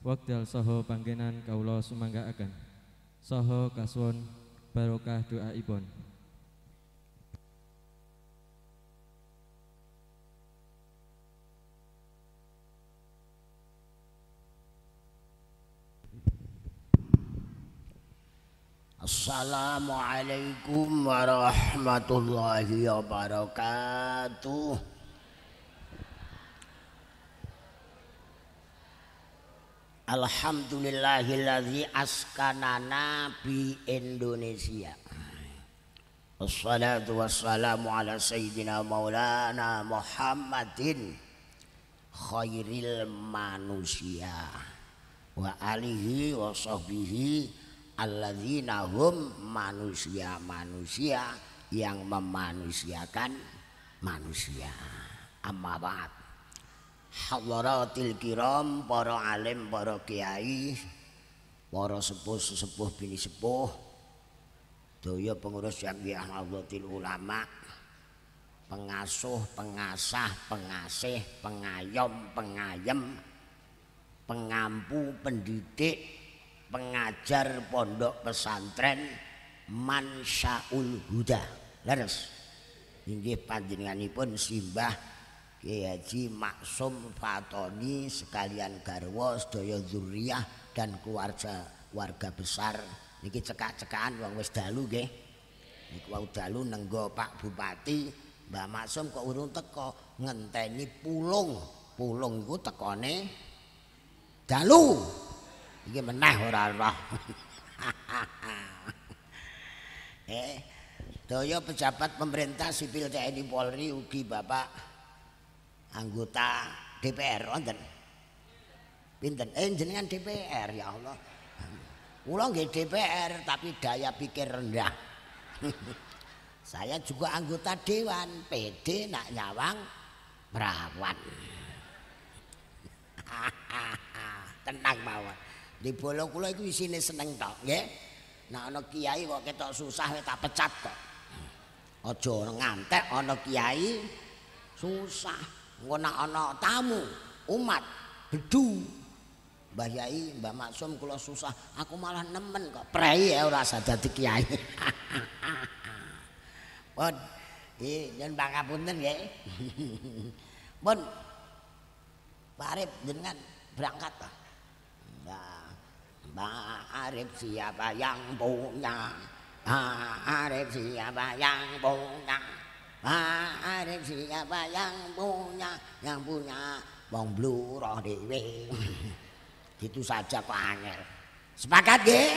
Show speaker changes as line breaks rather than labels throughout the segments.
Wekdal saha panggenan kawula sumanggaaken. Saha kasuwun barokah doaipun.
Assalamualaikum warahmatullahi wabarakatuh. Alhamdulillahilladzi askanana bi Indonesia. Wassalatu wassalamu ala sayyidina maulana Muhammadin khairil manusia wa alihi wa sahbihi alladzina hum manusia-manusia yang memanusiakan manusia. Amma ba'd. Hadaratil kiram, para alim, para kiai, para sepuh-sepuh bini sepuh, daya pengurus Jamiah Nahdlatul Ulama, pengasuh, pengasah, pengasih, pengayom, pengayem, pengampu, pendidik, pengajar pondok pesantren Mansyaul Huda. Leres. Inggih panjenenganipun simbah Kyai Haji Maksum Fatoni sekalian garwa sedaya dzurriyyah dan keluarga besar. Niki cekak-cekakan wong wis dalu nggih. Niku wau dalu nenggo Pak Bupati, Mbah Maksum kok urung teko, ngenteni pulung. Pulung iku tekone dalu. Iki meneh ora roh. Daya pejabat pemerintah sipil TNI Polri ugi Bapak anggota DPR wonten. Pinten? Jenengan DPR ya Allah. Kula nggih DPR tapi daya pikir rendah. Saya juga anggota dewan PD nak nyawang perawan. Tenang mawon. Di bolo kula iku isine seneng tok, nggih. Nek ana kiai kok ketok susah tak pecat kok. Aja ngantek ana kiai susah. Engko nek ana tamu umat bedu. Mbah Yai, Mbah Maksum kula susah, aku malah nemen kok. Prei ya ora usah dadi kiai. Pun iki yen pangapunten nggih. Pun Pak Arif jenengan berangkat ta? Mbak Arif siapa yang punya? Pak Arif siapa yang punya? Pak Arif siapa yang punya? Yang punya wong bluroh dhewe. Gitu saja kok angel. Sepakat nggih?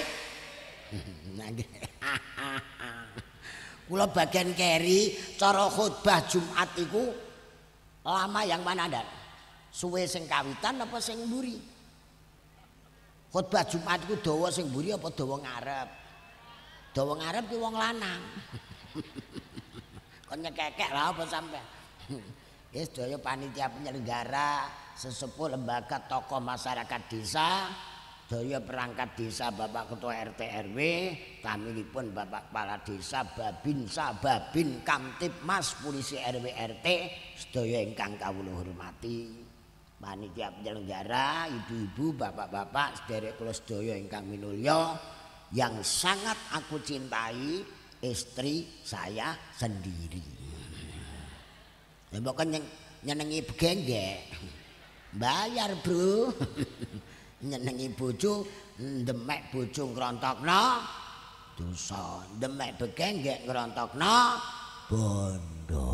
Kula bagian keri cara khutbah Jumat iku lama yang mana ndak? Suwe sing kawitan apa sing mburi? Khutbah Jumat iku dawa sing mburi apa dawa ngarep? Dawa ngarep ki wong lanang. Kon nyekekek lah apa sampe. Yes, sedaya panitia penyelenggara, sesepuh lembaga tokoh masyarakat desa, daya perangkat desa Bapak Ketua RT RW, taminipun Bapak Kepala Desa, Babinsa, Babin, Kamtibmas, Polisi RW RT, sedaya ingkang kawula hormati. Panitia penyelenggara, ibu-ibu, bapak-bapak, sederek kula sedaya ingkang minulya, yang sangat aku cintai, istri saya sendiri. Ya bukan nyenengi begenggek. Bayar, Bro. Nyenengi bojo, ndemek bojo ngrontokno dosa, ndemek begenggek ngrontokno bondo.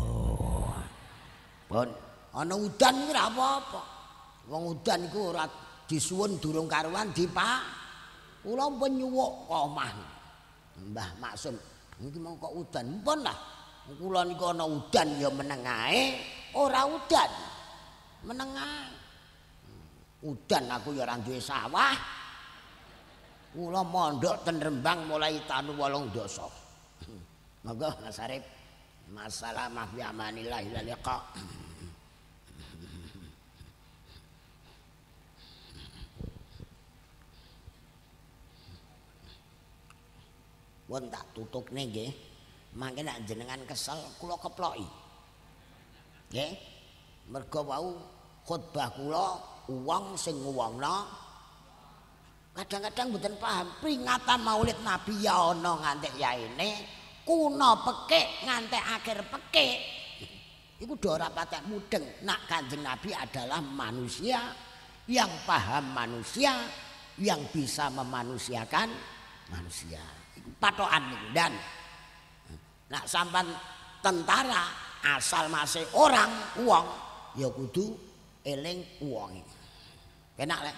Pun ana udan iki ora apa-apa. Wong udan iku ora disuwun durung karuan dipak. Kula pun nyuwuk omah. Mbah Maksum, iki mau kok udan pun lah. Kula niku ana udan ya meneng ae, ora udan meneng ae. Udan aku ya ora duwe sawah. Kula mondok ten Rembang mulai tanu 8 dosa. Monggo Mas Arif. Masalah mahfi amanillah ila liqa. Pun tak tutupne nggih. Mangke nek jenengan kesel kula keploki. Nggih. Mergo wau khutbah kula wong sing nguwongno Kadang-kadang mboten paham peringatan Maulid Nabi ya ana ngantek yaene, kuna pekik ngantek akhir pekik. Iku do ora patek mudeng. Nak Kanjeng Nabi adalah manusia yang paham manusia, yang bisa memanusiakan manusia. Iku patokan niku dan nak sampan tentara asal masih orang wong ya kudu eling wong. Enak lek.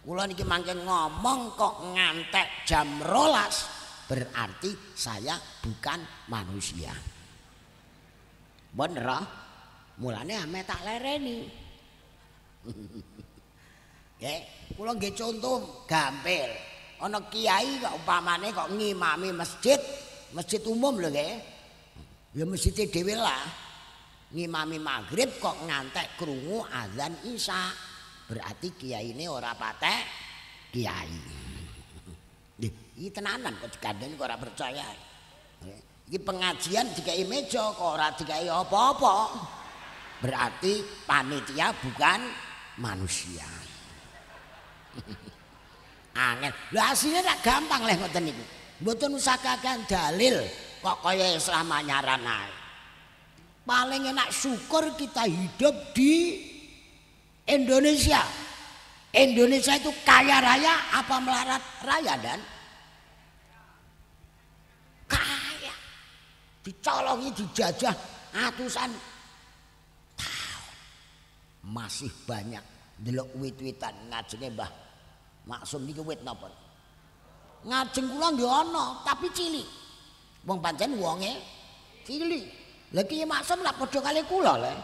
Kula niki mangke ngomong kok ngantek jam 12 berarti saya bukan manusia. Bener, mulane ame tak lereni. Nggih, kula nggih contoh gampil. Ana kiai kok upamane kok ngimami masjid, masjid umum lho nggih. Ya masjid dhewe lah. Ngimami maghrib kok ngantek krungu azan isya. Berarti kiai ini ora patek kiai. Iki tenanan kok dikandani kok ora percaya. Iki pengajian dikai meja kok ora dikai apa-apa. Berarti panitia bukan manusia. Angel. Lah asline rak gampang leh ngoten niku. Mboten usahakaken dalil kok kaya Islam nyaran ae. Paling enak syukur kita hidup di Indonesia. Indonesia itu kaya raya apa melarat raya dan kaya. Dicolongi dijajah atusan tahun. Masih banyak delok wit-witan ngajenge Mbah Maksum niki wit napa? Ngajeng kula nggih ana, tapi cilik. Wong pancen wonge cilik. Lah Ki Maksum lak padha kali kula le.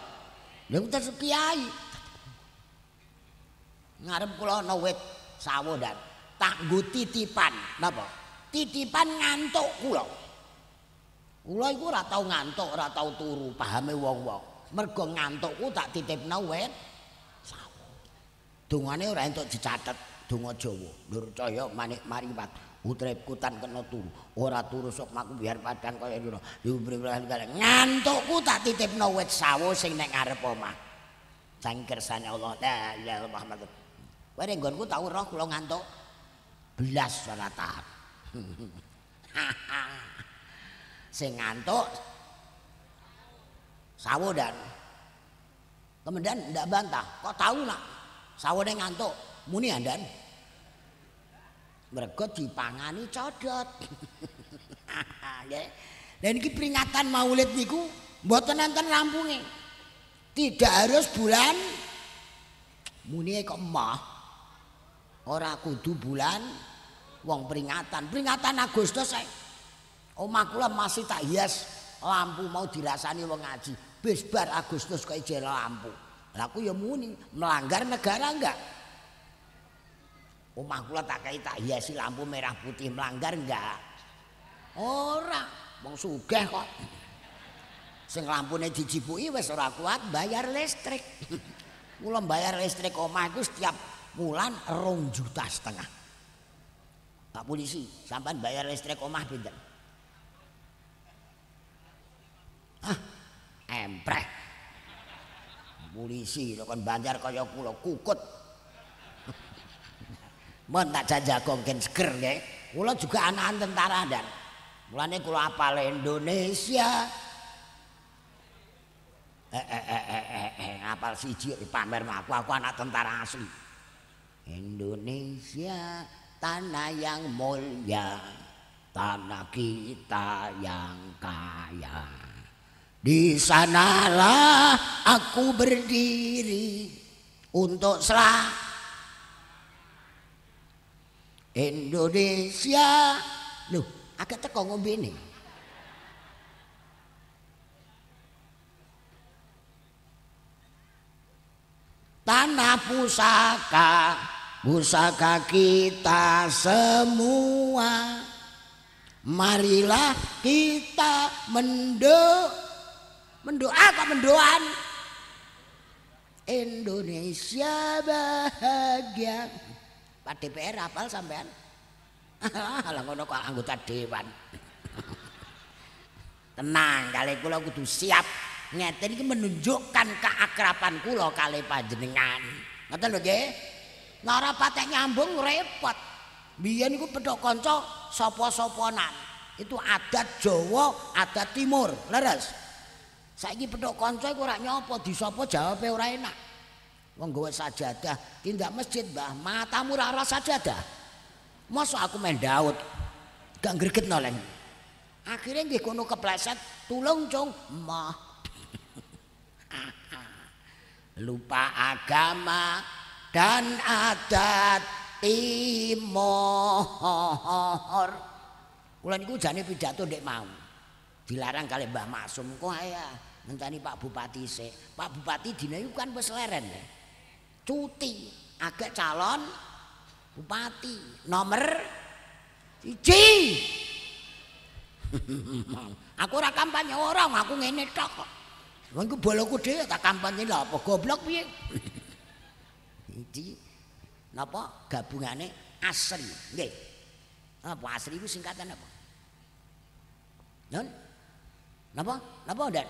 Lha terus kiai. Ngarep kula ana wit sawo dan tak nggo titipan. Napa? Titipan ngantuk kula. Kula iku ora tau ngantuk, ora tau turu, pahame wong-wong. Mergo ngantukku tak titipna wit sawo. Dungane ora entuk dicatet. Donga Jawa, Nur Caya Manik Mariwat, utripku tan kena turu. Ora turu sok maku biar padang kaya ngono. Ngantukku tak titipna wit sawo sing nek ngarep omah. Sang kersane Allah, la ilaha illallah Muhammad. Bare nggonku tau roh kula ngantuk. Belas salatan. Sing ngantuk sawo dan kemudian ndak bantah. Kok tahu nak sawo ning ngantuk muni andan. Mergo dipangani codot. Dan iki peringatan Maulid niku mboten enten rampunge. Tidak harus bulan muni kok emah. Ora kudu bulan wong peringatan. Peringatan Agustus ae. Omah kula masih tak hias lampu mau dirasani wong ngaji. Wis bar Agustus kok ijel lampu. Lah aku ya muni melanggar negara enggak? Omah kula tak hiasi lampu merah putih melanggar enggak? Ora, wong sugih kok. Sing lampune dijibuki wis ora kuat bayar listrik. Kula bayar listrik omah iku setiap bulan 2,5 juta. Pak polisi, sampean bayar listrik omah pinten? Hah, empreh. Polisi kon banjar kaya kula kukut. Mun tak jajagongken seger nggih. Kula juga anak tentara dan mulane kula apal Indonesia. Apal siji pamer aku anak tentara asli. Indonesia tanah yang mulia, tanah kita yang kaya. Di sanalah aku berdiri untuk Indonesia. Loh, agak teko ngombe nih. Tanah pusaka, pusaka kita semua. Marilah kita mendoakan Indonesia bahagia. Pak DPR hafal sampean? Lah ngono kok anggota dewan. Tenang, kali kula kudu siap. Ngeten iki menunjukkan keakraban kula kali panjenengan. Ngoten lho nggih. Nek ora patek nyambung repot. Biyen iku petuk kanca sapa-saponan. Itu adat Jawa, adat Timur. Leres. Saiki petuk kanca iku ora nyopo, disapa jawabe ora enak. Wong nggawa sajadah, tindak masjid, Mbah. Matamu ora sajadah. Mosok aku main Daud. Gak gregetno leng. Akhirnya nggih kono kepleset, tulung cung, mah. Lupa agama dan adat Timur. Kula niku jane pidato ndek mau. Dilarang kali Mbah Maksum kok ya ngenteni Pak Bupati sik. Pak Bupati dina iku kan wis leren ya. Cuti agak calon bupati nomor 1. Aku ora kampanye orang, aku ngene tok kok. Wong iku boloku dhewe tak kampanye lha apa goblok piye? Iki napa gabungane ASRI, nggih. Apa ASRI itu singkatan apa? Non? Napa? Napa ndak?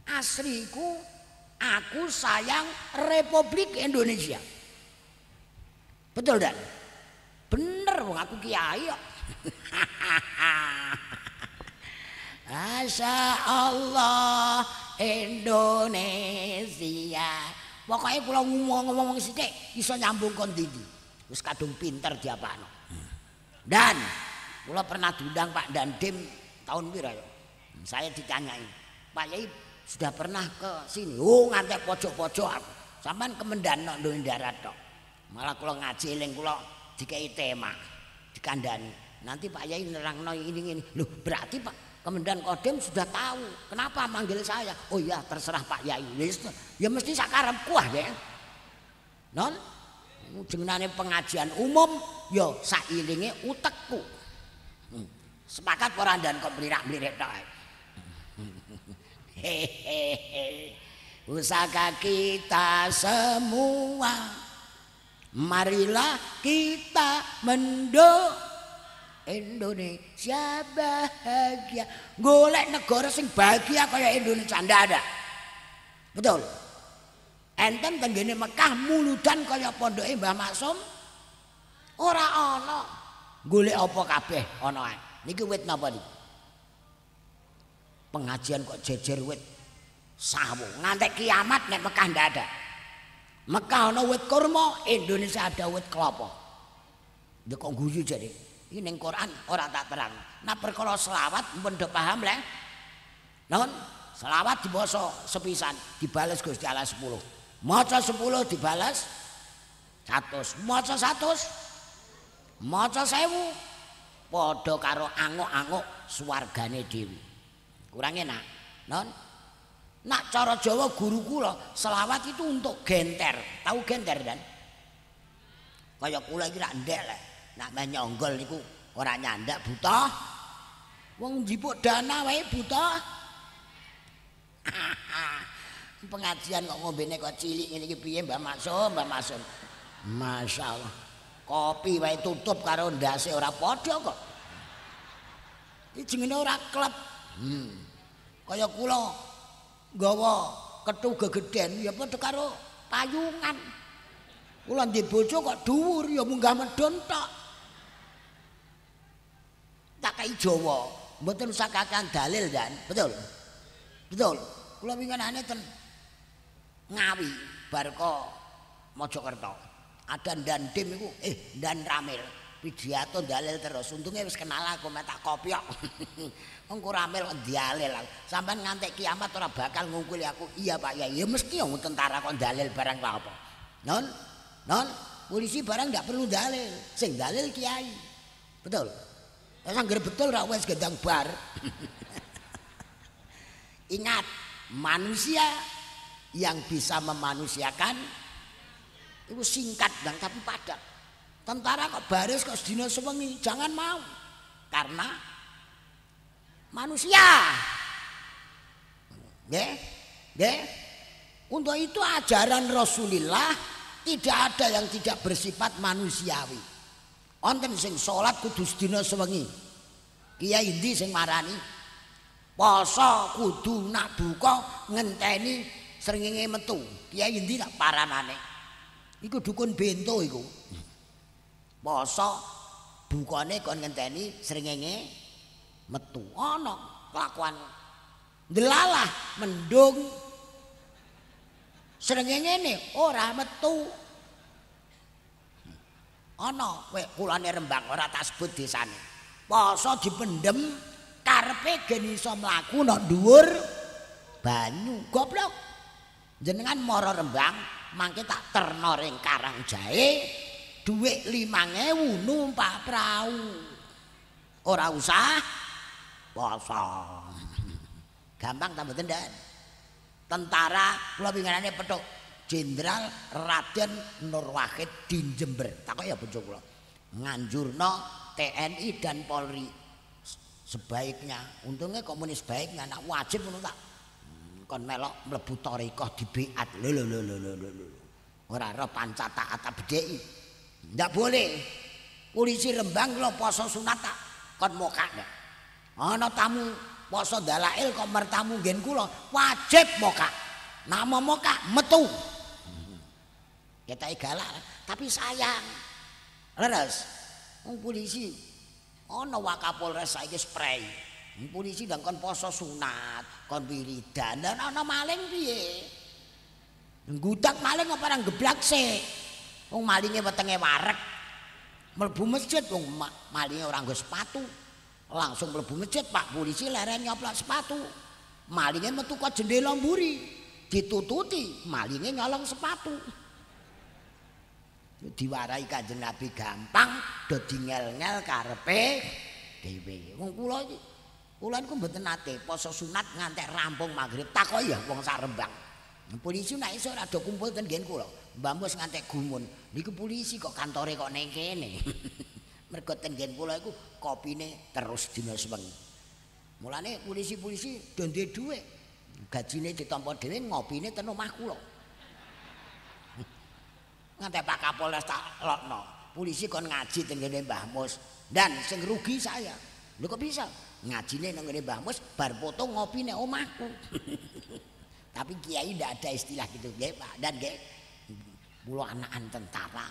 ASRI ku aku sayang Republik Indonesia. Betul ndak? Bener wong aku kiai kok. Masya Allah Indonesia. Pokoknya kula ngomong sithik iso nyambung kon ndi. Wis kadung pinter diapakno. Dan kula pernah diundang Pak Dandim tahun pira ya? Saya ditanyai, Pak Yai sudah pernah ke sini? Oh ngantek pojok-pojok aku. Sampean kemendan nok Indonesia darat tok. Malah kula ngaji eling kula dikai tema, dikandani. Nanti Pak Yai nerangno ini. Loh berarti Pak Kemendan Kodim sudah tahu kenapa manggil saya. Oh iya terserah Pak Yai. Ya mesti sakarepku ya. Non jenengane pengajian umum ya sairinge utekku. Sepakat ora ndan kok mlirak-mlirik tok. Usaha kita semua, marilah kita Indonesia bahagia. Golek negara sing bahagia kaya Indonesia ndak ada. Betul. Enten tenggene Mekah muludan kaya pondoke Mbah Maksum ora ana. Golek apa kabeh ana ae. Niki wit napa niki? Pengajian kok jejer wit sawo. Ngantek kiamat nek Mekah ndak ada. Mekah ana wit kurma, Indonesia ada wit kelapa. Ndek kok guyu jadi. Iki ning Quran ora tak terang. Nah perkara selawat mpun do paham le. Naon? Selawat dibasa sepisan dibales Gusti Allah 10. Maca 10 dibales 100. Maca 100 maca 1000 padha karo anguk-anguk swargane dhewe. Kurang enak. Non? Nak cara Jawa guru kula selawat itu untuk genter. Tahu genter dan? Kaya kula iki rak ndek le. Nak nyonggol niku ora nyandak buta. Wong njipuk dana wae buta. Pengajian kok ngombene kok cilik ngene iki piye Mbah Maksum, Mbah Maksum. Masyaallah. Kopi wae tutup karo ndase ora padha kok. Iki jenenge ora klub. Kaya kula nggawa kethu gegeden ya padha karo payungan. Kula ndek bojo kok dhuwur ya munggah medhon tok. Tak kai Jawa, mboten usah kakan dalil dan betul. Betul. Kula winginane ten Ngawi bar kok Mojokerto. Ada Dandim iku Dan Ramil. Pidato dalil terus. Untunge wis kenal aku mek tak kopiok. Wong ku Ramil kok dalil aku. Sampeyan ngantek kiamat ora bakal ngungkuli aku. Iya Pak Yai. Ya mesti wong tentara kok dalil barang lha apa. Non, polisi barang ndak perlu dalil. Sing dalil kiai. Betul. Sangger betul ra wis gendang bar. Ingat, manusia yang bisa memanusiakan itu singkat dan tapi padat. Tentara kok baris kok sedina sewengi, jangan mau. Karena manusia. Nggih. Untuk itu ajaran Rasulullah tidak ada yang tidak bersifat manusiawi. Wonten sing salat kudu sedina sewengi. Kiai endi sing marani? Poso kudu nak buka ngenteni srengenge metu. Kiai endi tak paranane? Iku dukun bento iku. poso bukane kon ngenteni srengenge metu ana kelakuan ndelalah mendung srengenge ne ora metu ana kowe kulane Rembang ora tak sebut desane poso dipendem karepe gen iso mlaku nang dhuwur banyu goblok jenengan mara Rembang mangke tak terno ring Karangjae dhuwit 5.000 numpak prau ora usah poso gampang ta mboten ndak tentara kula pinginane petuk Jenderal Raden Nurwahid di Jember takok ya bojo kula nganjurno TNI dan Polri sebaiknya untungnya komunis baiknya anak wajib ngono tak kon melok mlebu thariqah di biat lho ora ora panca taat abdei ndak boleh polisi Rembang kula poso sunat tak kon mokak ndak ana tamu poso dalail kok mertamu nggen kula wajib mokak nama mokak metu kita galak tapi sayang leres wong polisi ana Wakapolres saiki spray polisi ndang kon poso sunat kon wiridan dan ana maling piye nggudak maling apa ora geblak sik wong malinge wetenge wareg mlebu masjid wong malinge ora nggo sepatu langsung mlebu masjid Pak polisi leren nyoplok sepatu malinge metu kok jendela mburi ditututi malinge nyolong sepatu diwarai Kanjeng Nabi gampang dadi ngel-ngel karepe dhewe wong kula iki kula niku mboten nate poso sunat ngantek rampung magrib takoki ya wong sak Rembang polisi nek iso ora do kumpul ten nggen kula mbambus ngantek gumun niku polisi kok kantore kok ning kene mergo ten nggen kula iku kopine terus dina sewengi mulane polisi-polisi do duwe dhuwit gajine ditampa dhewe ngopine ten omah kula ngantek Pak Kapolres tak lokno polisi kon ngaji ten ngene Mbah Mus dan sing rugi saya lho kok bisa ngajine nang ngene Mbah Mus bar foto ngopi nek omahku tapi kiai ndak ada istilah gitu nggih Pak dan nggih kula anakan tentara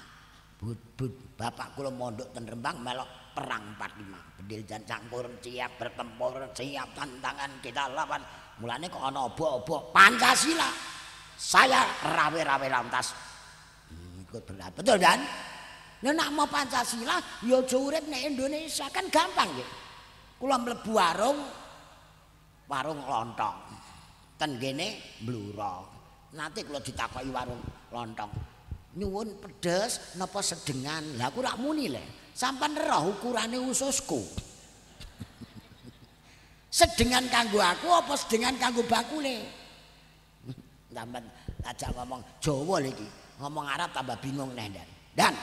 bapak kula mondok ten Rembang melok perang 45 bedil dan campur siap bertempur siap tantangan kita lawan mulane kok ana obok-obok Pancasila saya rawe-rawe lantas betul dan nek mau Pancasila ya aja urip nek Indonesia kan gampang nggih kula mlebu warung lontong ten kene Bluro nanti kula ditakoki warung lontong nyuwun pedes napa sedengan lah aku rak muni le sampean roh ukurane ususku sedengan kanggo aku apa sedengan kanggo bakule sampean ajak ngomong Jawa lho iki ngomong Arab tambah bingung neh dan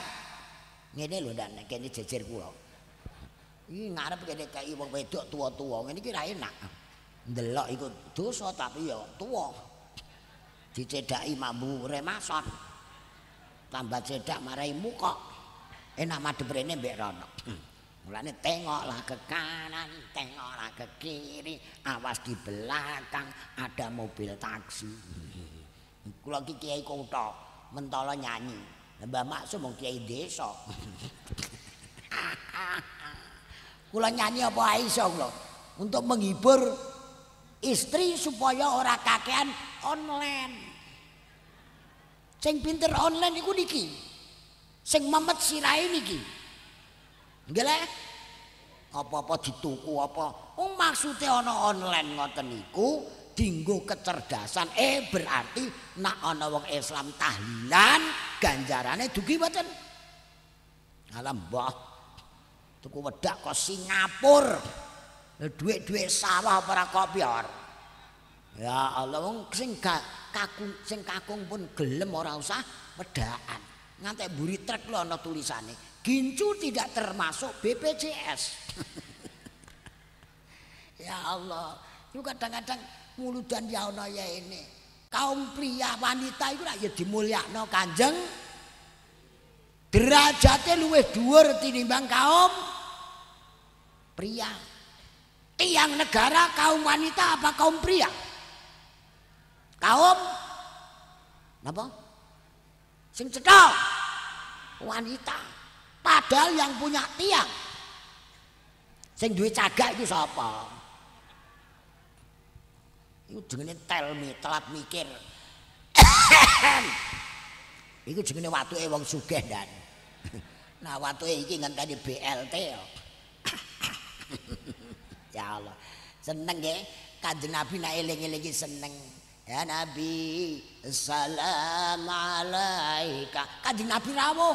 ngene lho dan kene jejer kula iki ngarep kene kaya wong wedok tua-tua ngene iki ra enak ndelok iku dosa tapi ya tuwa dicedhaki mambu remason tambah cedak marai muka enak madhep rene mbek rono mulane tengoklah ke kanan tengoklah ke kiri awas di belakang ada mobil taksi kula iki kiai kutha mentolo nyanyi Mbah Maksum wong kiai desa kula nyanyi apa ae iso kula untuk menghibur istri supaya ora kakean online sing pinter online iku niki sing memet sirahe niki nggih le apa-apa dituku apa maksude ana online ngoten niku dinggo kecerdasan berarti nak ana wong Islam tahlilan ganjarane dugi mboten alam mbah tuku wedak kok Singapura duit-duit sawah para kopior ya Allah wong sing kakung pun gelem ora usah wedakan ngantek mburi trek lho ana tulisane gincu tidak termasuk BPJS ya Allah itu kadang-kadang muludan ya ana ya ini kaum pria wanita itu ya dimulyakno Kanjeng derajate luwih dhuwur tinimbang kaum pria tiang negara kaum wanita apa kaum pria kaum napa sing cethok wanita Padahal yang punya tiang sing duwe cagak iku sapa? Iku jenenge telmi, telat mikir. Iku jenenge watuke wong sugih dan. Nah watuke iki ngenteni BLT ya. Ya Allah. Seneng nggih Kanjeng Nabi nek eling-eling seneng. Ya Nabi, salam alaika. Kanjeng Nabi rawuh.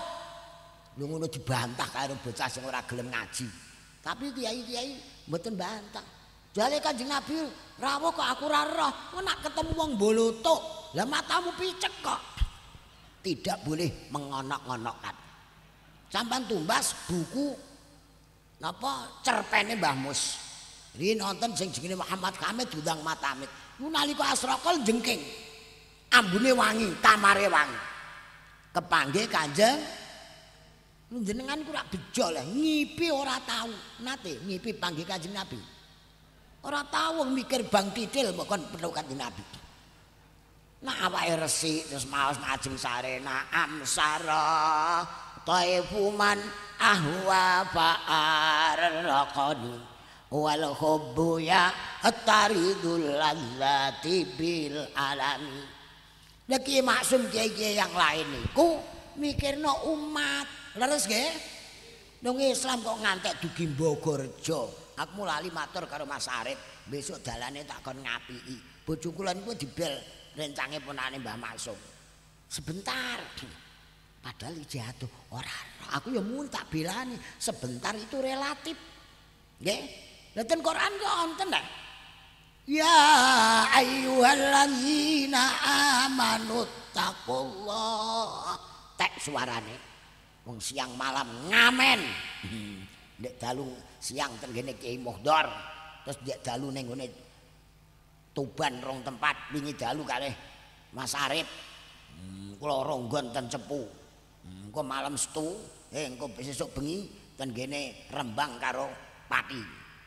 Lho ngono dibantah karo bocah sing ora gelem ngaji. Tapi kiai-kiai mboten bantah. Jare Kanjeng Nabi rawuh kok aku ora roh. Kok nak ketemu wong bolotok, lah matamu picek kok. Tidak boleh mengonok-onokkan. Sampeyan tumbas buku napa cerpene Mbah Mus. Riyen nonton sing jenenge Muhammad Hamid diundang Matamid. Ku nalika asrokol jengking. Ambune wangi, kamare wangi. Kepanggih Kanjeng jenengan ku rak bejo lah, ngipi ora tahu. Nate ngipi panggih Kanjeng Nabi. Ora tahu mikir Bang Titil kok perlu Kanjeng Nabi. Nah awake resik terus maos ajeng sarena amsara taifuman ahwa fa'arqani wal hubbu ya taridul ladzati bil alami. Lah Ki Maksum kiai-kiai yang lain niku mikirno umat. Leres nggih? Nang Islam kok ngantek dugi Mbogorjo. Aku lali matur karo Mas Arif, besok dalane tak kon ngapiki. Bojo kula niku dibel rencange ponane Mbah Maksum. Sebentar. Padahal jatuh ora. Aku ya mun tak belani, sebentar itu relatif. Nggih? Lha ten Quran kok wonten ta? Ya ayyuhalladzina amanu taqullah. Tek suarane. Wong siang malam ngamen. Ndek dalu siang ten kene Kiai Muhdor. Terus ndek dalu ning ngene Tuban rong tempat wingi dalu kalih Mas Arif. Kula ronggon ten Cepu. Engko malam setu, engko besok bengi ten kene Rembang karo Pati.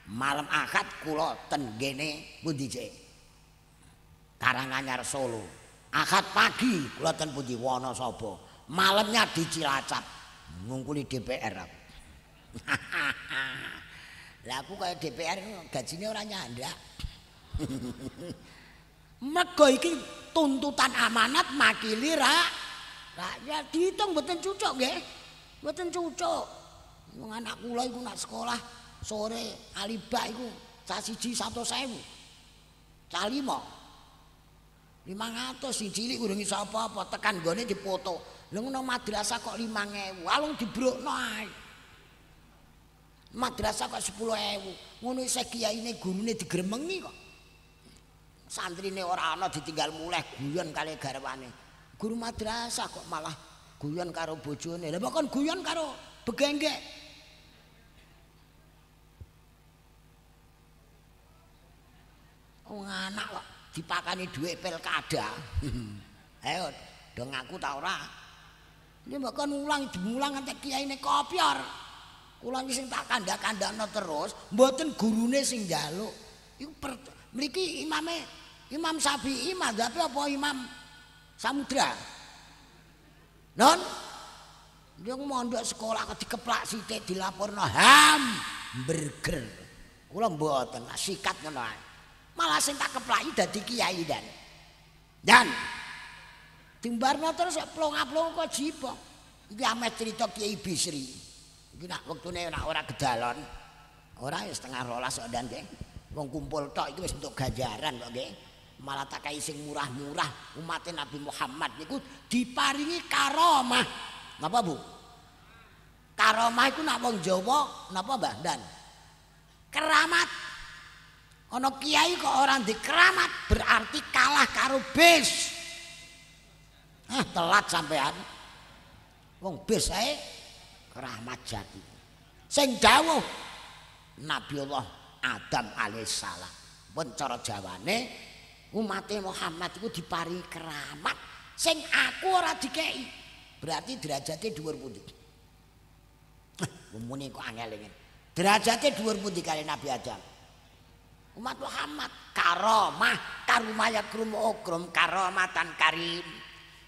Malam Ahad kula ten kene pundi cek? Karanganyar Solo. Ahad pagi kula ten pundi Wonosobo. Malamnya di Cilacap. Ngungkuli DPR aku. Lah aku kaya DPR gajine ora nyandak. Mergo iki tuntutan amanat makili rakyat dihitung mboten cucuk nggih. Mboten cucuk. Wong anak kula iku nak sekolah sore alibak iku cah siji 100.000. Cah 5. 500 sing cilik urung iso apa-apa tekan gone dipoto. Lha ngono madrasah kok 5.000, alung dibrokno ae. Madrasah kok 10.000. Ngono isih kiyaine gurune digremengi kok. Santrine ora ana ditinggal muleh guyon kali garwane. Guru madrasah kok malah guyon karo bojone. Lah kok guyon karo begenggek. Wong anak kok dipakani dhuwit pilkada. Ayo do ngaku ta ora? Ini bahkan dimulang ngantek kiyaine kopior. Kula iki sing tak kandak-kandakno terus, mboten gurune sing njaluk. Iku mriki imame Imam Syafi'i madzhabe apa Imam Samudra? Non dia mondok sekolah kok dikeplak sithik dilaporno hamburger. Kula mboten sikat ngono ae. Malah sing tak keplaki dadi kiai dan timbarno terus plong-plong kok jipok. Iki ame cerita Kiai Bisri. Iki nak wektune nak ora gedalon. Ora ya setengah 12 kok dan nggih. Wong kumpul tok iki wis entuk ganjaran kok nggih. Malah tak kai sing murah-murah umat Nabi Muhammad niku diparingi karomah. Napa Bu? Karomah iku nak wong Jawa napa Mbah Dan? Keramat. Ana kiai kok ora dikeramat berarti kalah karo bis. Telat sampean. Wong bis ae keramat jati. Sing dawuh Nabiullah Adam alaihissalam. Pun cara Jawane umat Muhammad iku diparingi keramat sing aku ora dikeki. Berarti derajate dhuwur pundi? Mumune kok angel ngene. Derajate dhuwur pundi kali Nabi Adam? Umat Muhammad karomah karumaya krum okrum karomatan karim.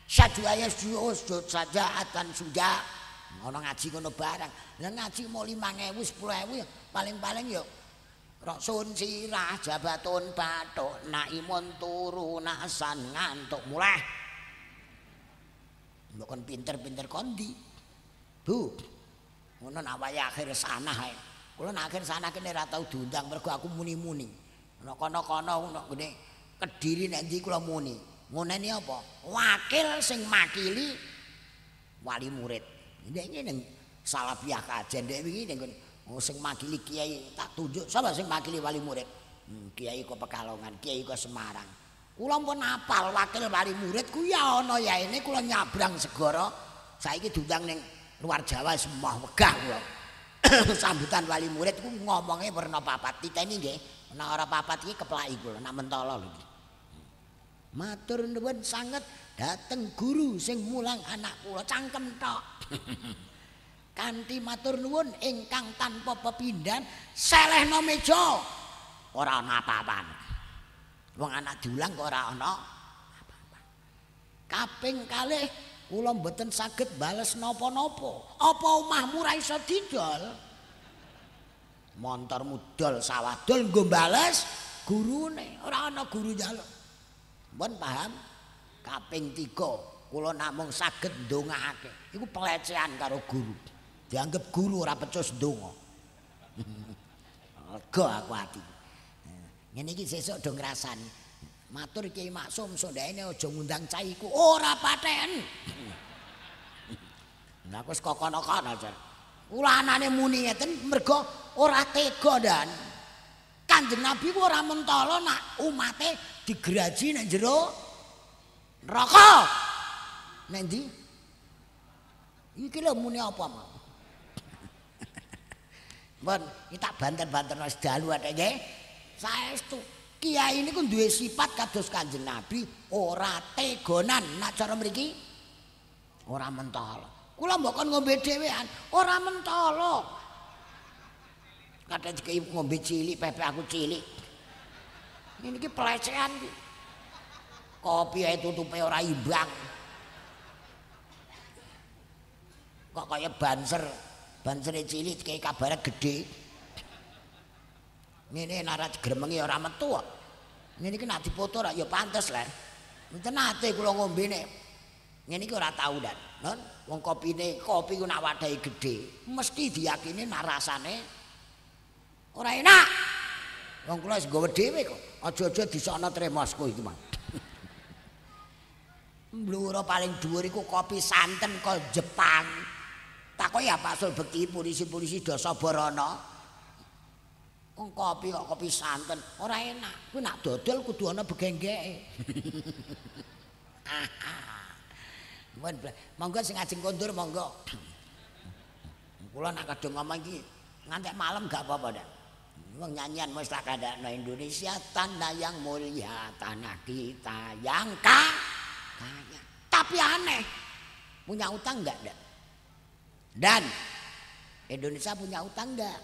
Sajuaya sujud saja atan suja Ana ngaji ngono barang. Lah ngaji mau 5.000 10.000 ya paling-paling ya Roksun sirah jabatun bathuk naimun turu nasan ngantuk mulai. Mbok kon pinter-pinter kondi. Bu. Ngono nak wae akhir sanah ae. Kula nak akhir sanah kene ora tau diundang mergo aku muni-muni. Ana kono-kono ngono ngene Kediri nek ndi kula muni. Ngoneni apa? Wakil sing makili wali murid. Ndek ngene Salafiyah kajen ndek wingi ning sing makili kiai tak tunjuk sapa sing makili wali murid. Kiai kok Pekalongan, kiai kok Semarang. Kula pun apal wakil wali murid ku ya ana yaene kula nyabrang segara. Saiki diundang ning luar Jawa semua wegah kula. Sambutan wali murid ku ngomongnya werna papat titeni nggih. Nek ora papat iki keplaki kula, nek mentala lho iki. Matur nuwun sanget dateng guru sing mulang anak kula cangkem tok. Kanthi matur nuwun ingkang tanpa pepindhan selehna meja ora ana apa-apane. Wong anak diulang kok ora ana apa-apa. Kaping kalih kula mboten saged bales napa-napa. Apa omahmu ra iso didol? Montor mudol sawadol nggo bales gurune, ora ana guru njaluk. Mbon paham? Kaping 3 kula namung saged ndongaake. Iku pelecehan karo guru. Dianggep guru ora pecus ndonga. Lega aku ati. Ngene iki sesuk do ngrasani. Matur Kiai Maksum sondhaene aja ngundang cah iku ora paten. Lah wis kokono-kono jar. Kula anane muni ngeten mergo ora tega dan Kanjeng Nabi ku ora mentala nak umate digeraji nang jero neraka. Nek ndi? Iki lho muni apa mau? Bon, iki tak banter-banterno sedalu atik nggih. Saestu kiai niku duwe sifat kados Kanjeng Nabi ora tegonan nak cara mriki ora mentala. Kula mbok kon ngombe dhewean ora mentala. Kadang iki ngombe cilik pepe aku cilik. Ini iki pelecehan iki. Kopi ae tutupe ora imbang. Kok kaya banser. Bansere cilik kayak kabare gede. Ngene narat gremengi ora metu kok. Ngene iki nek dipoto ora ya pantes lho. Menten ate kula ngombene. Ngene iki ora tau dan. Non wong kopi ku nak wadahi gede, mesti diyakini nak rasane ora enak. Wong kula wis nggawe dhewe kok. Aja-aja disokno tremosku iki, Mang. Bluro paling dhuwur iku kopi santen kok Jepang. Takoki ya Pak Sul Bekti polisi-polisi do sabarana. Wong kopi kok kopi santen ora enak. Kuwi nak dodol kudu ana begenggeke. Monggo sing ajeng kondur monggo. Kula nak kadung ngomong iki ngantek malam gak apa-apa dak. Wong nyanyian wis tak kandakno Indonesia tanah yang mulia, tanah kita yang kaya. Tapi aneh. Punya utang enggak, Dak? Dan Indonesia punya utang enggak?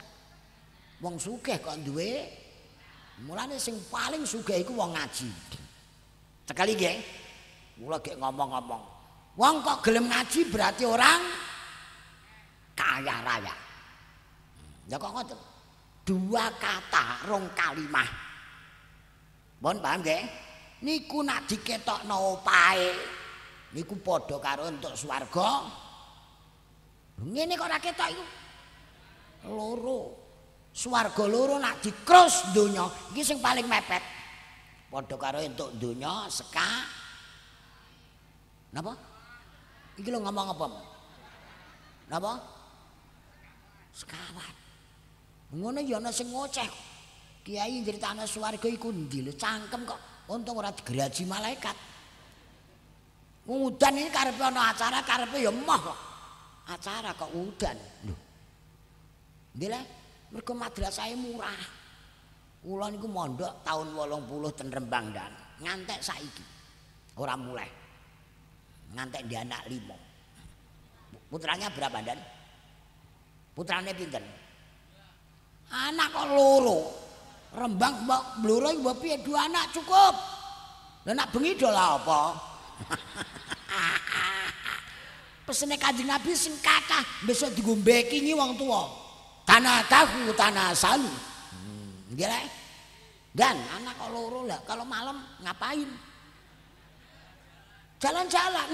Wong sugih kok duwe. Mulane sing paling sugih iku wong ngaji. Sekali nggih. Kula gek ngomong-ngomong. Wong kok gelem ngaji berarti orang kaya raya. Ya kok ngoten. 2 kata rong kalimah. Mohon paham nggih? Niku nak diketokno opahe niku padha karo entuk swarga. Ngene kok ora ketok iku. Loro. Swarga loro nak dikrus donya, iki sing paling mepet. Padha karo entuk donya Napa? Iki lho ngomong apa? Napa? Sekawan. Ngono ya ana sing ngoceh. Kiai nyritane swarga iku ndi lho cangkem kok untung ora digeraji malaikat. Udan ini karepe ana acara karepe ya emoh kok. Acara kok udan. Lho. Nggih le, mergo madrasahe murah. Kula niku mondok tahun 80 ten Rembang dan ngantek saiki. Ora mulai. Ngantek di anak 5. Putranya berapa dan? Putrane pinten? Anak kok loro. Rembang mbok bloro mbok piye 2 anak cukup. Lah nak bengi do lah apa? pesene Kanjeng Nabi sing kathah besok dienggo backingi wong tuwa. Tanah tahu tanah salu. Nggih lek. Dan anak kalau loro lah kalau malam ngapain? Jalan-jalan.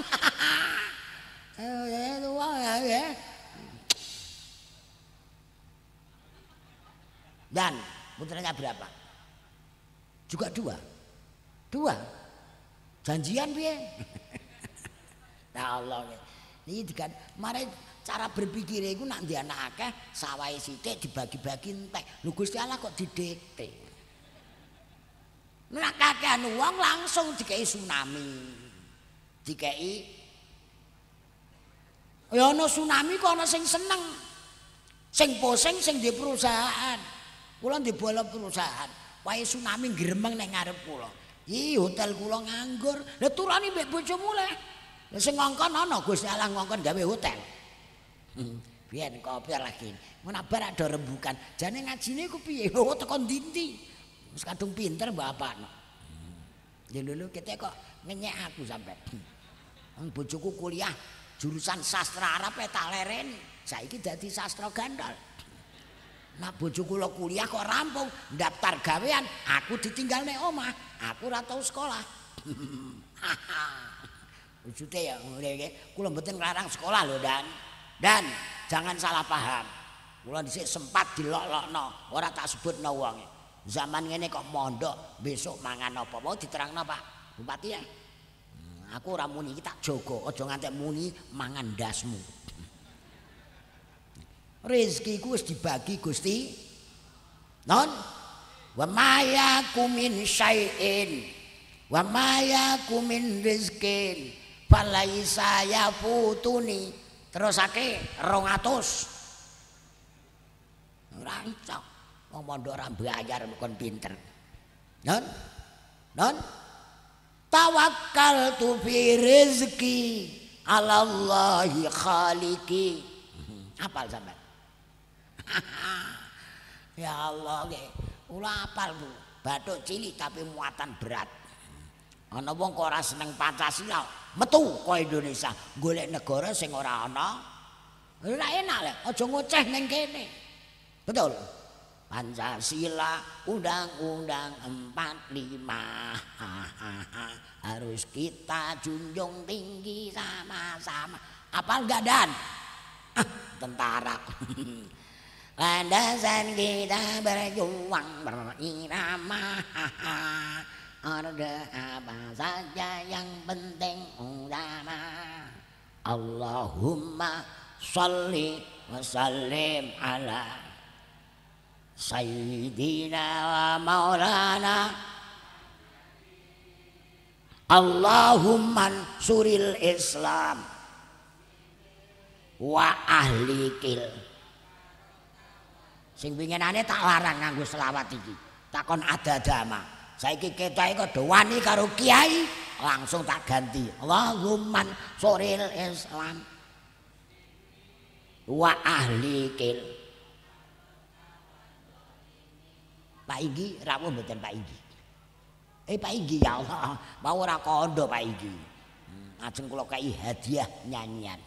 Dan putranya berapa? Juga dua. Janjian piye? Ya Allah. Iki kan mare cara berpikir iku nak ndek anak akeh sawahe sithik dibagi-bagi entek. Lho Gusti Allah kok didikte. Nek kakehan wong langsung dikei tsunami. Dikei ya ana tsunami kok ana sing seneng. Sing pusing sing di perusahaan. Kula ndek bola perusahaan. Wae tsunami gremeng nek ngarep kula. Ih hotel kula nganggur. Lah turani mbek bojomu le. Lah sing ngongkon ana Gusti Allah ngongkon gawe hotel. Biyen kopi lagi. Mun bar ada rembukan. Jane ngajine ku piye? Oh teko ndi-ndi. Wis kadung pinter bapakno. Ya lho kita kok ngenyek aku sampe. Wong bojoku kuliah jurusan sastra Arab tak leren. Saiki dadi sastra gandal. Nah bojoku kula kuliah kok rampung, daftar gawean, aku ditinggal nek omah. Aku ora tau sekolah. Maksudnya ya kula mboten nglarang sekolah lho Dan jangan salah paham. Kula dhisik sempat dilok-lokno, ora tak sebutno wong. Zaman ngene kok mondok, besok mangan apa? Mau diterangno Pak Bupati ya. Aku ora muni iki tak jaga, aja ngantek muni mangan ndasmu. Rezekiku wis dibagi Gusti. Non wa mayakum min syai'in wa mayakum min rizqin falaisa yafutuni. Terusake 200. Ora iso. Wong mondok ora bayar kon pinter. Non tawakkaltu fi rizqi 'ala Allahi khaliqi. Apal sampean? Ya Allah nggih. Kula apal Bu. Bathuk cilik tapi muatan berat. Ana wong kok ora seneng Pancasila, metu kok Indonesia, golek negara sing ora ana. Ora enak lho, aja ngoceh ning kene. Betul. Pancasila Undang-Undang 45 harus kita junjung tinggi sama-sama. Apal enggak Dan? Tentara. Landasan kita berjuang berirama. Orde apa saja yang penting utama. Allahumma sholli wa sallim ala sayyidina wa maulana. Allahumma suril Islam wa ahli kil. Sing pinginane tak larang nganggo selawat iki. Takon ada-dama. Saiki ketae kok wani karo kiai, langsung tak ganti. Allahumma suril Islam wa ahli kil. Pak Igi rawuh mboten Pak Igi. Pak Igi ya Allah, mau ora kondo Pak Igi. Ajeng kula kai hadiah nyanyian.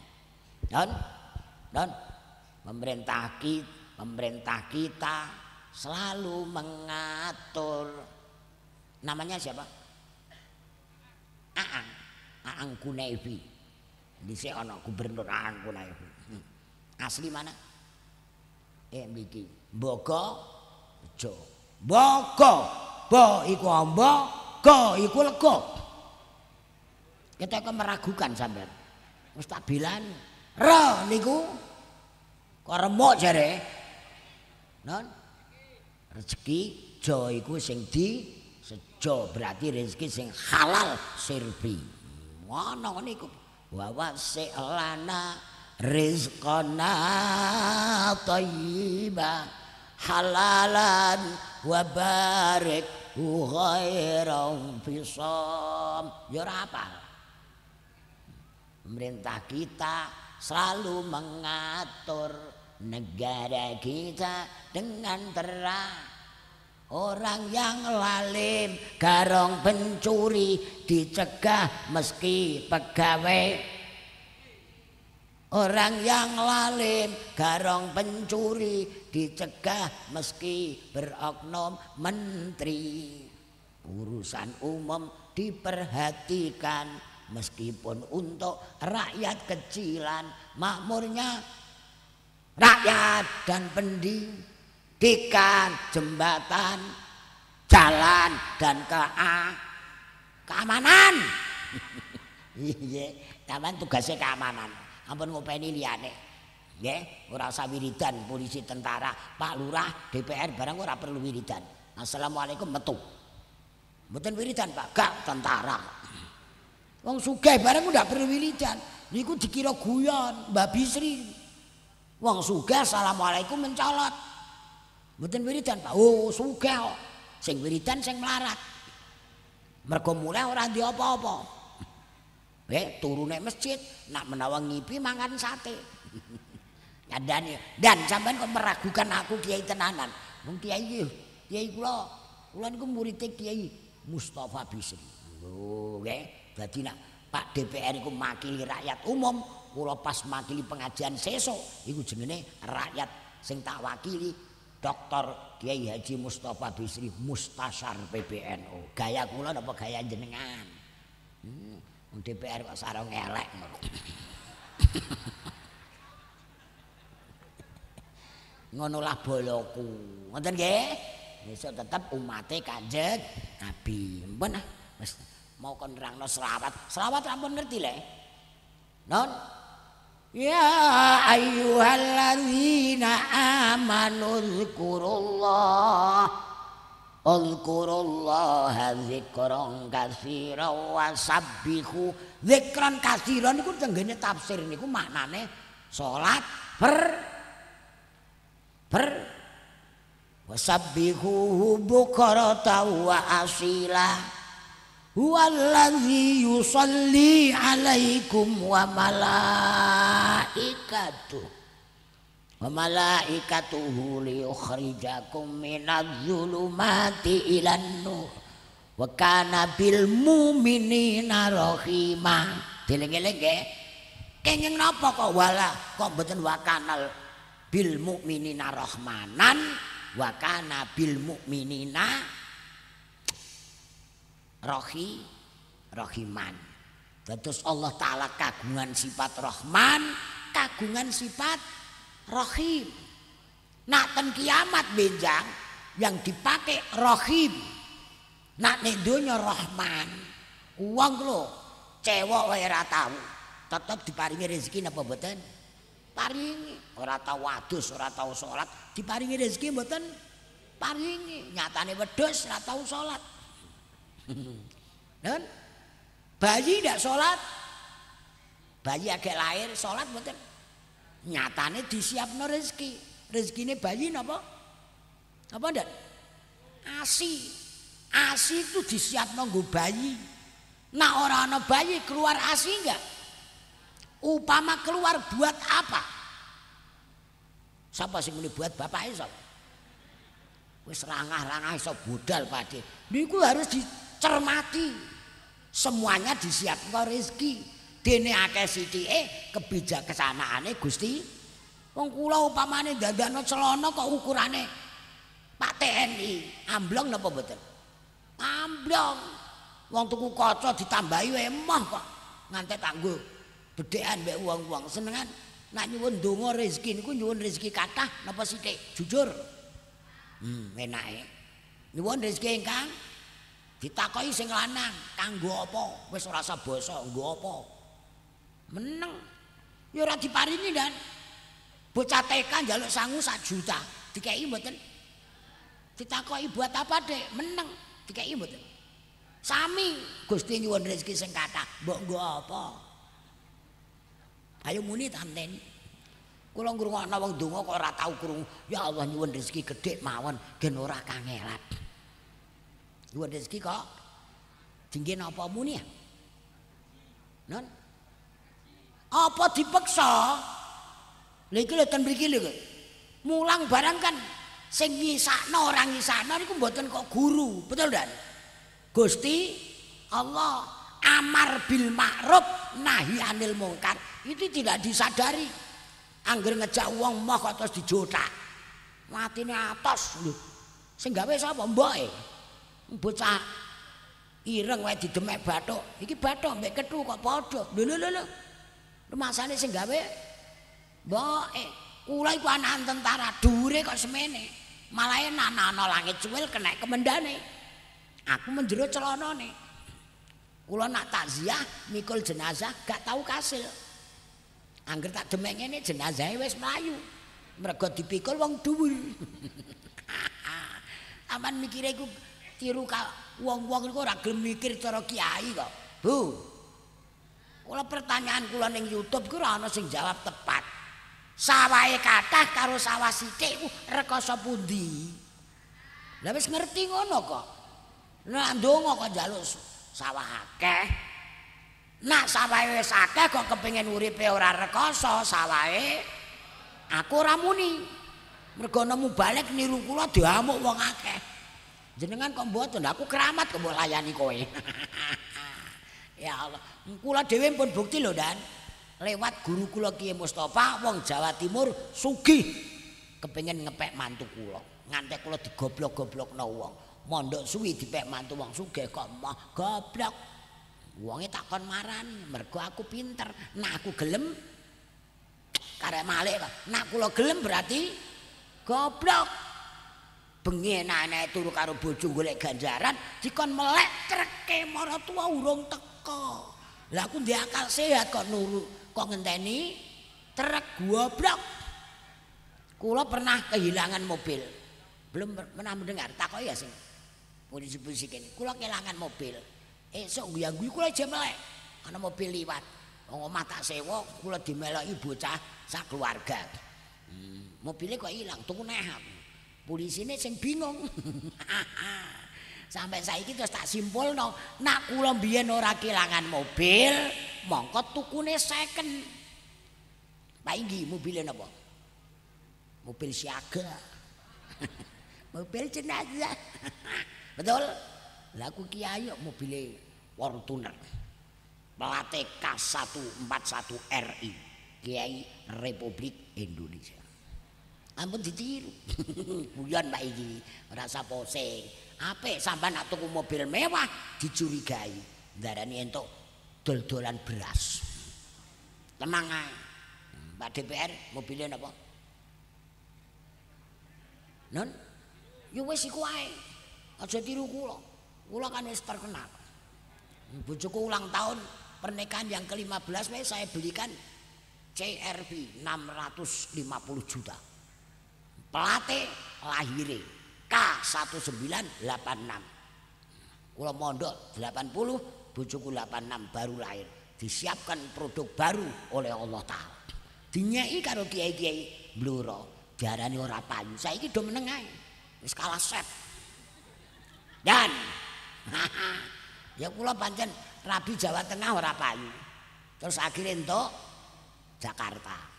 Don pemerintah kita selalu mengatur. Namanya siapa? Aang Kunaifi. Dhisik ana gubernur Aang Kunaifi. Asli mana? Mriki. Bogo Jo. Bogo. Bo iku ombo, go iku lego. Kita kok meragukan sampean. Wis tak bilani. Re niku kok remuk jare. Non rezeki jo iku sing di sejo berarti rezeki sing halal sirbi. Ngono niku. Wa wasi'lana rizqana thayyiba halalan wa barik ghairan fisam. Ya ora apal. Pemerintah kita selalu mengatur negara kita dengan terang. Orang yang lalim, garong pencuri dicegah meski pegawai Orang yang lalim garong pencuri dicegah meski beroknum menteri. Urusan umum diperhatikan meskipun untuk rakyat kecilan. Makmurnya rakyat dan pendidikan, jembatan, jalan dan keamanan. Iya, taman tugasnya keamanan. Ampun ngopeni liyane. Nggih, ora usah wiridan polisi tentara, Pak Lurah, DPR barang ora perlu wiridan. Assalamualaikum metu. Mboten wiridan, Pak, gak tentara. Wong sugih barang ndak perlu wiridan. Niku dikira guyon, Mbak Bisri. Wong sugih assalamualaikum mencolot. Mboten wiridan, Pak. Oh, sugih kok. Sing wiridan sing melarat. Mergo mulai ora ndek apa-apa. Turune masjid, nak menawa ngipi mangan sate. Dan sampean kok meragukan aku kiai tenanan. Wong kiai kula niku murid Kiai Mustafa Bisri. Lho, nggih. Dadi nak Pak DPR iku makili rakyat umum, kula pas makili pengajian sesuk iku jenenge rakyat sing tak wakili Dr. Kiai Haji Mustafa Bisri Mustasyar PBNU. Gaya kula napa gaya jenengan? DPR kok sarung elek. Ngonolah boloku. Ngoten nggih? Besok tetep umate Kanjeng Nabi. Mpun ah, wis mau kon nerangno selawat. Selawat ampun ngerti le. Non. Ya ayyuhalladzina amanu dzkurullah. Uzkurullaha dzikran katsiran wa sabbihu dzikran katsiran niku tenggene tafsir niku maknane salat wa sabbihu bukratan wa asila huwallazi yusalli alaikum wa malaikatuh wa malaikatuhu liyukhrijakum minadz-dzulumati ilan nur wa kana bil mu'minina rahima. Dileng-eleng nggih. Kenging napa kok wala kok mboten wa kanal bil mu'minina rahmanan wa kana bil mu'minina rahiman. Terus Allah taala kagungan sifat Rahman, kagungan sifat Rahim. Nak ten kiamat benjang yang dipakai Rahim. Nak ning donya Rahman. Wong lho, cewek wae ora tau, tetep diparingi rezeki napa mboten? Paringi. Ora tau wadus, ora tau salat, diparingi rezeki mboten? Paringi. Nyatane wedhus ora tau salat. Dan bayi ndak salat. Bayi agak lahir salat mboten? Nyatane disiapno rezeki. Rezekine bayi napa? Apa ndak? Asi. Asi itu disiapno nggo bayi. Nah ora ana bayi keluar asi enggak? Upama keluar buat apa? Sapa sing muni buat bapake sapa? Wis rangah-rangah iso budal padhe. Niku harus dicermati. Semuanya disiapno rezeki. Dene akeh sithike kebijaksanaane Gusti. Wong kula upamane dandakno celana kok ukurane Pak TNI, amblong napa mboten? Amblong. Wong tuku kaca ditambahi emoh kok. Nganti tanggo bedhekan mbek wong-wong senengan. Nak nyuwun donga rezeki niku nyuwun rezeki kathah napa sithik? Jujur. Enake. Nyuwun rezeki ingkang ditakoki sing lanang, kanggo apa? Wis ora usah basa, nggo apa? Meneng. Ya ora diparingi dan bocah TK njaluk sangu 1 juta. Dikeki mboten? Ditakoki buat apa, Dek? Meneng. Dikeki mboten? Sami Gusti nyuwun rezeki sing kathah, mbok nggo apa? Ayo muni tanten. Kula ngrungokno wong donga kok ora tau krungu. Ya Allah nyuwun rezeki gedhe mawon gen ora kangelan. Nyuwun rezeki kok dingge napa muni ya? Non. Apa dipeksa? Lha iki lho ten mriki lho. Mulang barang kan sing nyisakno ora nyisakno niku mboten kok guru, betul ndak? Gusti Allah amar bil ma'ruf nahi anil mungkar itu tidak disadari. Angger ngejak wong moh kok terus dijotak. Matine atos lho. Sing gawe sapa mboke? Bocah ireng wae didemek bathuk. Iki bathuk mbek kethu kok padha. Lho. Masane sing gawe mboke. Kula iku anak tentara, dhuwure kok semene. Malah ana langit cuwil kena kemendane. Aku menjero celanane. Kula nak takziah mikul jenazah gak tahu kasil. Angger tak demek ngene jenazahe wis mlayu. Mergo dipikul wong dhuwur. Aman mikire iku tiru wong-wong iku ora gelem mikir cara kiai kok. Bu. Kula pertanyaan kula ning YouTube ku ora ana sing jawab tepat. Sawahe kathah karo sawah sithik ku rekoso pundi? Lah wis ngerti ngono kok. Nek ndonga kok njaluk sawah akeh. Nak sawahe wis akeh kok kepengin uripe ora rekoso sawahe aku ora muni. Mergo nemu balik niru kula diamuk wong akeh. Jenengan kok mboten aku keramat kok mbok layani kowe. Ya Allah, kula dhewe pun bukti lho Dan. Lewat guru kula Kiai Mustofa wong Jawa Timur sugih kepengin ngepek mantu kula. Ngantek kula digoblok-goblokno wong. Mondok suwi dipek mantu wong sugih kok mah goblok. Wonge takon marani, mergo aku pinter. Nah aku gelem karek malih kok. Nah kula gelem berarti goblok. Bengi enak-enak turu karo bojo golek ganjaran dikon melek treke maratuwa urung teko. Lah aku ndek akal sehat kok nuru kok ngenteni trek goblok. Kula pernah kehilangan mobil. Belum pernah mendengar takoki ya sing polisi-polisi kene. Kula kehilangan mobil. Esuk guyu-guyu kula aja melek. Ana mobil liwat. Wong omah tak sewa kula dimeloki bocah sak keluarga. Mobilnya kok ilang, tuku neh aku. Polisine sing bingung. Sampai saiki terus tak simpulno, nak kula mbiyen ora kelangan mobil, mongko tukune second. Pak Inggi mobilnya napa? Mobil siaga. Mobil jenazah. Betul? Lah aku kiai mobilnya Fortuner. Plate K141 RI. Kiai Republik Indonesia. Ampun ditiru. Guyon Pak iki, ora usah posing. Apik sampean nak tuku mobil mewah dicurigai. Ndarani entuk dol-dolan beras. Tenang ae. Pak DPR mobilnya napa? Non? Ya wis iku ae. Aja tiru kula. Kula kan wis terkenal. Bojoku ulang tahun pernikahan yang ke-15 wis saya belikan CRV 650 juta. Plate lahire K1986. Kula mondok 80, bojoku 86 baru lahir. Disiapkan produk baru oleh Allah Ta'ala. Dinyeki karo kiai-kiai bluro, diarani ora payu. Saiki do meneng ae. Wis kalah set. Dan ya kula pancen rabi Jawa Tengah ora payu. Terus akhirnya entuk Jakarta.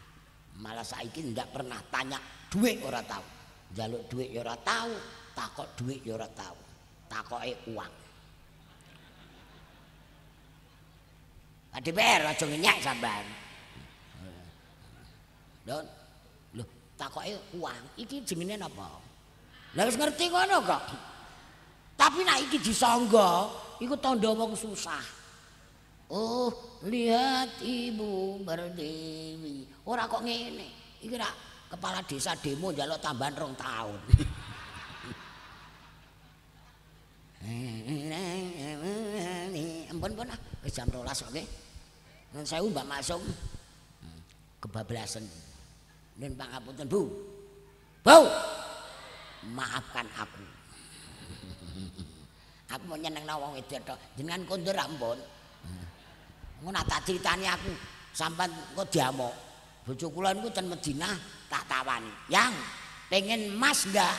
Malah saiki ndak pernah tanya duit ora tahu. Njaluk duit ya ora tahu, takok duit ya ora tahu. Takoke uang. Pak DPR aja ngenyek sampean. Don. Lho, takoke uang. Iki jenenge napa? Lah wis ngerti ngono kok. Tapi nek iki disangga, iku tandha wong susah. Oh, lihat ibu berdewi. Ora kok ngene. Iki rak kepala desa demo njaluk tambahan 2 tahun. Ampun ah, wis jam 12 kok nggih. Nun sewu Mbak Masum. Kebablasan. Nun pangapunten, Bu. Bu. Maafkan aku. Aku mau nyenengno wong wedok tok. Jenengan kondur ampun. Ngono tak critani aku sampean kok diamuk. Bojo kula niku ten Madinah tak tawani. Yang pengen Mas enggak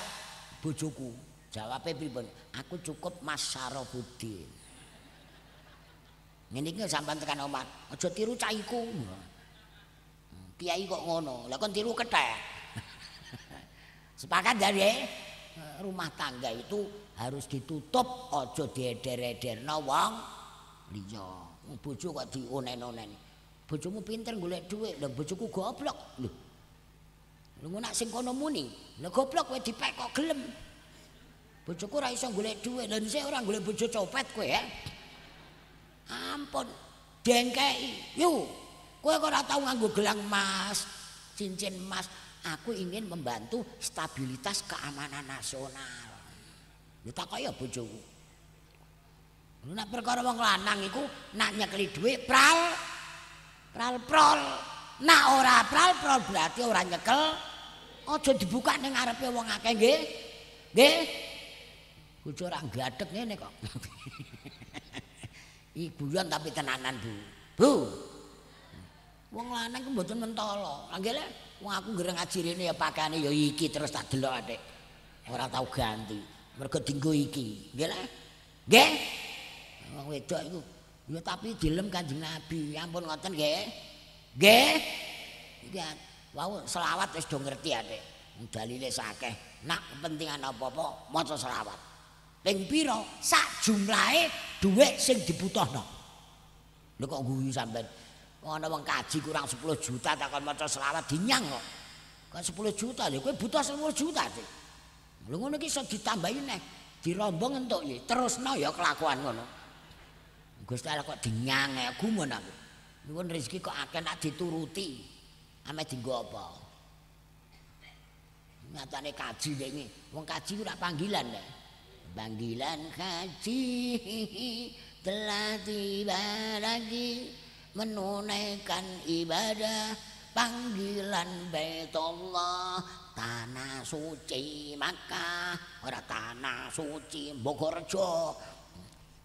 bojoku? Jawabe pripun? Aku cukup Mas Syarafuddin. Ngene iki sampean tekan omah, aja tiru cah iku. Kiai kok ngono. Lah kon tiru kethek. Sepakat dari rumah tangga itu harus ditutup, aja dieder-ederno wong liya. Bojo kok dionen-onen. Bojomu pinter golek dhuwit, lha bojoku goblok. Lho. Lha nek sing kono muni, lha goblok kowe dipek kok gelem. Bojoku ora iso golek dhuwit, lha sik ora golek bojo copet kowe ya. Ampun, dengkei. Yo, kowe kok ora tau nganggo gelang emas, cincin emas. Aku ingin membantu stabilitas keamanan nasional. Lho takoki ya bojoku. Lho nek perkara wong lanang iku nak nyekeli dhuwit prol. Nak ora prol berarti ora nyekel. Aja dibuka ning ngarepe wong akeh nggih. Nggih. Bojo ora gadeg ngene kok. Iku guyon tapi tenanan, Bu. Bu. Wong lanang ku mboten mentolo. Nggih le, wong aku ngereng ngaji rene ya pakane ya iki terus tak delok atik. Ora tau ganti. Mergo dienggo iki. Nggih le. Nggih. Wong wedok iku ya tapi dilem Kanjeng Nabi. Ampun ngoten nggih. Nggih. Lihat, wau selawat wis do ngerti atik. Dalile sakeh. Nak kepentingan apa-apa maca selawat. Ping pira sak jumlahe dhuwit sing dibutuhno. Lho kok guyu sampean. Ana wong kaji kurang 10 juta takon maca selawat dinyang kok. Kan 10 juta lho kowe butuh 10 juta sih. Lho ngono iki iso ditambahi neh. Dirombong entuk ya. Terusno ya kelakuan ngono. Gusti Allah kok dinyang ya gumun aku. Nuwun rezeki kok akeh nak dituruti. Ame dienggo apa? Nyatane kaji iki. Wong kaji ora panggilan lho. Panggilan haji telah tiba lagi menunaikan ibadah panggilan Baitullah tanah suci Makkah ora tanah suci Bogorjo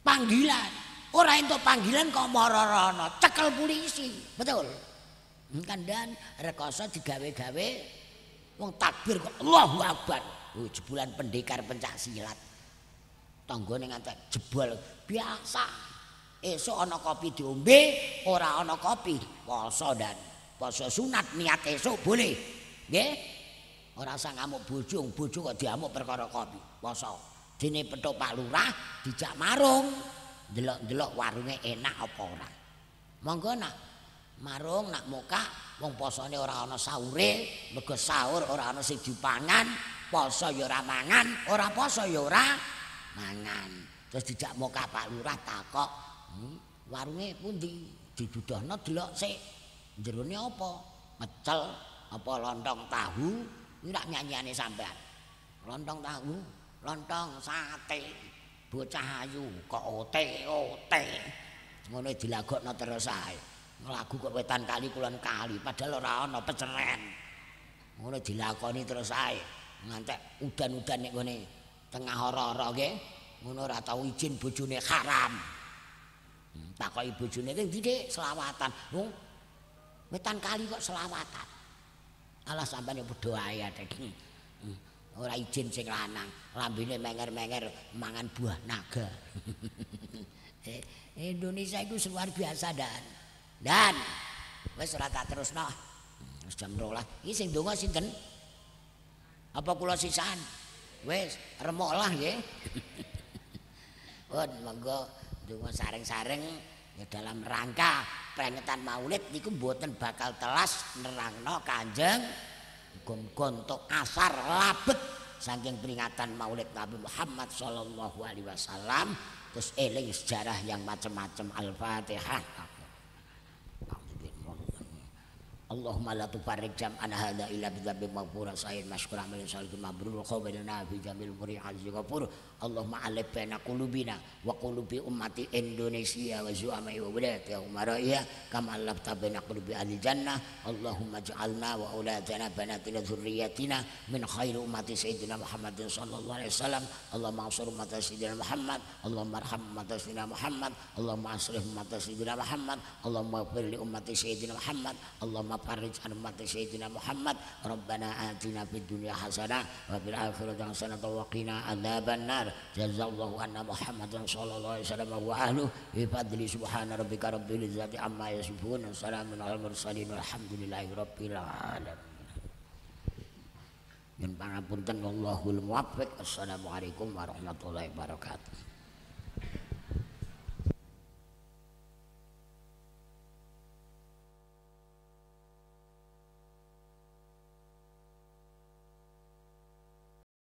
panggilan ora entuk panggilan kok marana cekel polisi betul kandhan rekoso digawe-gawe wong takbir kok Allahu Akbar jebulan pendekar pencak silat tanggane ngantek jebol biasa esuk ana kopi diombe ora ana kopi poso dan poso sunat niat esuk boleh nggih ora usah ngamuk bojo kok diamuk perkara kopi poso dene petuk Pak Lurah dijak marung delok-delok warunge enak apa ora monggo nak marung nak muka wong posone ora ana sahure mergo sahur ora ana sing dipangan poso ya ora mangan ora poso ya ora mangan terus dijak muka Pak Lurah takok warunge pundi didudohno delok sik jerone apa mecel apa lontong tahu iki rak nyanyiane sampean lontong tahu lontong sate bocah ayu kok ote ngono dilagokno terus ae lagu kok wetan kali kulon kali padahal ora ana peceren ngono dilakoni terus ae ngantek udan-udan nek ngene tengah ora-ora nggih ngono ora tau izin bojone haram takoki bojone ndi Dik selawatan wong wetan kali kok selawatan alah sampeyan padha ae atik ora izin sing lanang lambene menger-menger mangan buah naga Indonesia itu luar biasa dan wis ora tak terusno wis jam 12 iki sing ndonga sinten apa kula sisan wis remuk lah nggih pun monggo ndonga sareng-sareng ya dalam rangka peringatan Maulid niku mboten bakal telas nerangno Kanjeng gontok asar labet saking peringatan Maulid Nabi Muhammad sallallahu alaihi wasallam terus eling sejarah yang macam-macam Al-Fatihah. Allahumma la tufarriq jam'ana hadza illa bi dzambin maghfura sa'ir masykur amalin salihin mabrur khabarana fi jamil muri azzi ghafur Allahumma alif baina qulubina wa qulubi ummati Indonesia wa zu'amai wa bulat ya umaraya kama alafta baina qulubi ahli jannah Allahumma ij'alna wa auladana banatina dzurriyyatina min khairi ummati sayyidina Muhammadin sallallahu alaihi wasallam Allahumma ansur ummata sayyidina Muhammad Allahumma arham ummata sayyidina Muhammad Allahumma aslih ummata sayyidina Muhammad Allahumma ighfir li ummati sayyidina Muhammad Allahumma farij an ummati sayyidina Muhammad Rabbana atina fid dunya hasanah wa fil akhirati hasanah wa qina adzabannar jazallahu anna Muhammadan sallallahu alaihi wasallam wa ahlihi bi fadli subhana rabbika rabbil izzati amma yasifun wa salamun alal mursalin walhamdulillahi rabbil alamin yen pangapunten wallahul muwaffiq assalamualaikum warahmatullahi wabarakatuh.